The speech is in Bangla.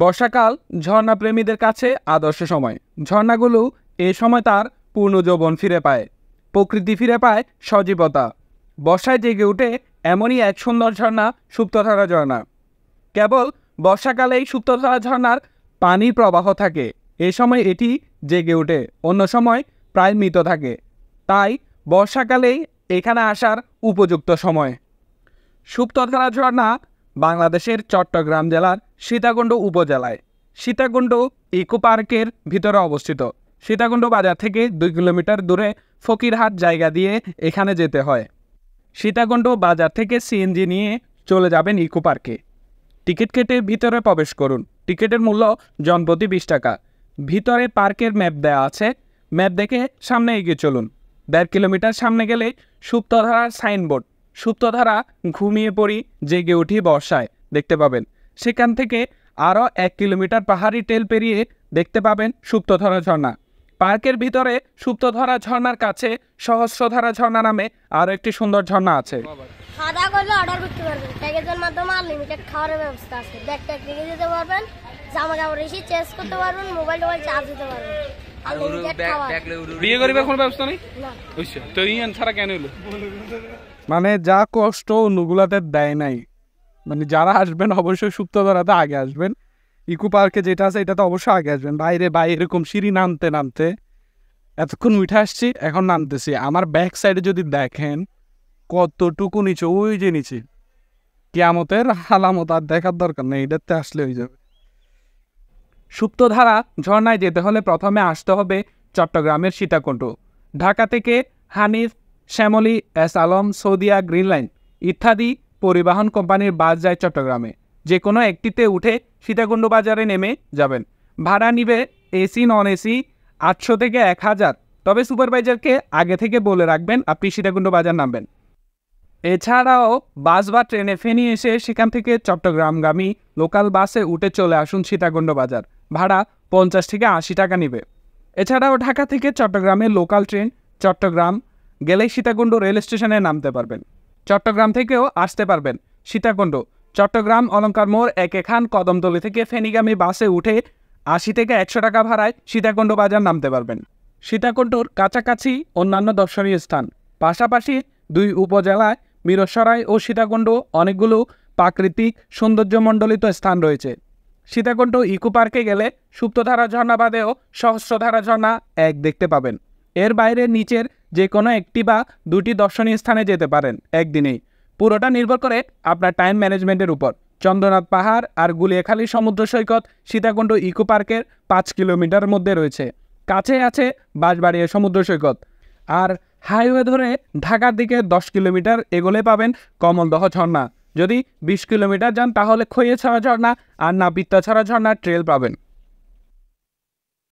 বর্ষাকাল ঝর্ণা প্রেমীদের কাছে আদর্শ সময়। ঝর্ণাগুলো এ সময় তার পূর্ণ যৌবন ফিরে পায়, প্রকৃতি ফিরে পায় সজীবতা। বর্ষায় জেগে ওঠে এমনই এক সুন্দর ঝর্ণা সুপ্তধারা ঝর্ণা। কেবল বর্ষাকালেই সুপ্তধারা ঝর্ণার পানির প্রবাহ থাকে, এ সময় এটি জেগে ওঠে, অন্য সময় প্রায় মৃত থাকে। তাই বর্ষাকালেই এখানে আসার উপযুক্ত সময়। সুপ্তধারা ঝর্ণা বাংলাদেশের চট্টগ্রাম জেলার সীতাকুণ্ড উপজেলায় সীতাকুণ্ড ইকো পার্কের ভিতরে অবস্থিত। সীতাকুণ্ড বাজার থেকে 2 কিলোমিটার দূরে ফকিরহাট জায়গা দিয়ে এখানে যেতে হয়। সীতাকুণ্ড বাজার থেকে সিএনজি নিয়ে চলে যাবেন ইকো পার্কে। টিকিট কেটে ভিতরে প্রবেশ করুন। টিকিটের মূল্য জনপ্রতি 20 টাকা। ভিতরে পার্কের ম্যাপ দেওয়া আছে, ম্যাপ দেখে সামনে এগিয়ে চলুন। 1.5 কিলোমিটার সামনে গেলে সুপ্তধারার সাইনবোর্ড সুপ্তধারা ঘুমিয়ে পড়ি জেগে উঠি বর্ষায় দেখতে পাবেন। সেখান থেকে আরও 1 কিলোমিটার পাহাড়ি টেল পেরিয়ে দেখতে পাবেন সুপ্তধারা ঝর্ণা। পার্কের ভিতরে সুপ্তধারা ঝর্ণার কাছে সহস্রধারা ঝর্ণা নামে আরও একটি সুন্দর ঝর্ণা আছে। খাওয়া করলে অর্ডার করতে পারবেন, প্যাকেজের মাধ্যমে আনলিমিটেড খাওয়ার ব্যবস্থা আছে। ব্যাগ ট্যাগ রেখে দিতে পারবেন, জামা কাপড় এসে চেঞ্জ করতে পারবেন, মোবাইল চার্জ দিতে পারবেন। বিয়ে করিবার কোনো ব্যবস্থা নেই না। তো ইয়ান ছাড়া কেন হলো? মানে যা কষ্ট অন্যগুলাতে দেয় নাই। মানে যারা আসবেন অবশ্যই সুপ্তধারাতে আগে আসবেন। ইকো পার্কে যেটা আছে এটাতে অবশ্যই আগে আসবেন। বাইরে এরকম সিঁড়ি নামতে নামতে এতক্ষণ উঠে আসছি, এখন নামতেছি। আমার ব্যাক সাইডে যদি দেখেন কতটুকু নিচে, ওই যে নিচে কিয়ামতের আলামত আর দেখার দরকার নেই, এটাতে আসলে হয়ে যাবে। সুপ্তধারা ঝর্ণায় যেতে হলে প্রথমে আসতে হবে চট্টগ্রামের সীতাকুণ্ড। ঢাকা থেকে Hanif, Shyamoli, S Alam, Saudia, Green Line ইত্যাদি পরিবহন কোম্পানির বাস যায় চট্টগ্রামে। যে কোনো একটিতে উঠে সীতাকুণ্ড বাজারে নেমে যাবেন। ভাড়া নিবে এসি নন এসি 800 থেকে 1000। তবে সুপারভাইজারকে আগে থেকে বলে রাখবেন আপনি সীতাকুণ্ড বাজার নামবেন। এছাড়াও বাস বা ট্রেনে ফেনী এসে সেখান থেকে চট্টগ্রামগামী লোকাল বাসে উঠে চলে আসুন সীতাকুণ্ড বাজার। ভাড়া 50 থেকে 80 টাকা নেবে। এছাড়াও ঢাকা থেকে চট্টগ্রামের লোকাল ট্রেন চট্টগ্রাম গেলেই সীতাকুণ্ড রেল স্টেশনে নামতে পারবেন। চট্টগ্রাম থেকেও আসতে পারবেন সীতাকুণ্ড। চট্টগ্রাম অলঙ্কার মোড় একে খান কদমতলী থেকে ফেনীগামী বাসে উঠে 80 থেকে 100 টাকা ভাড়ায় সীতাকুণ্ড বাজার নামতে পারবেন। সীতাকুণ্ডর কাছাকাছি অন্যান্য দর্শনীয় স্থান, পাশাপাশি 2 উপজেলায় মিরসরাই ও সীতাকুণ্ড অনেকগুলো প্রাকৃতিক সৌন্দর্যমণ্ডলিত স্থান রয়েছে। সীতাকুণ্ড ইকো পার্কে গেলে সুপ্তধারা ঝর্ণা বাদেও সহস্রধারা ঝর্ণা এক দেখতে পাবেন। এর বাইরে নিচের যে কোনো একটি বা 2টি দর্শনীয় স্থানে যেতে পারেন একদিনেই। পুরোটা নির্ভর করে আপনার টাইম ম্যানেজমেন্টের উপর। চন্দ্রনাথ পাহাড় আর গুলিয়াখালী সমুদ্র সৈকত সীতাকুণ্ড ইকো পার্কের 5 কিলোমিটার মধ্যে রয়েছে। কাছে আছে বাঁশবাড়িয়া সমুদ্র সৈকত। আর হাইওয়ে ধরে ঢাকার দিকে 10 কিলোমিটার এগোলে পাবেন কমলদহ ঝর্ণা। যদি 20 কিলোমিটার যান তাহলে খইয়েছড়া ঝর্ণা আর নাপিতাছড়া ঝর্ণার ট্রেল পাবেন।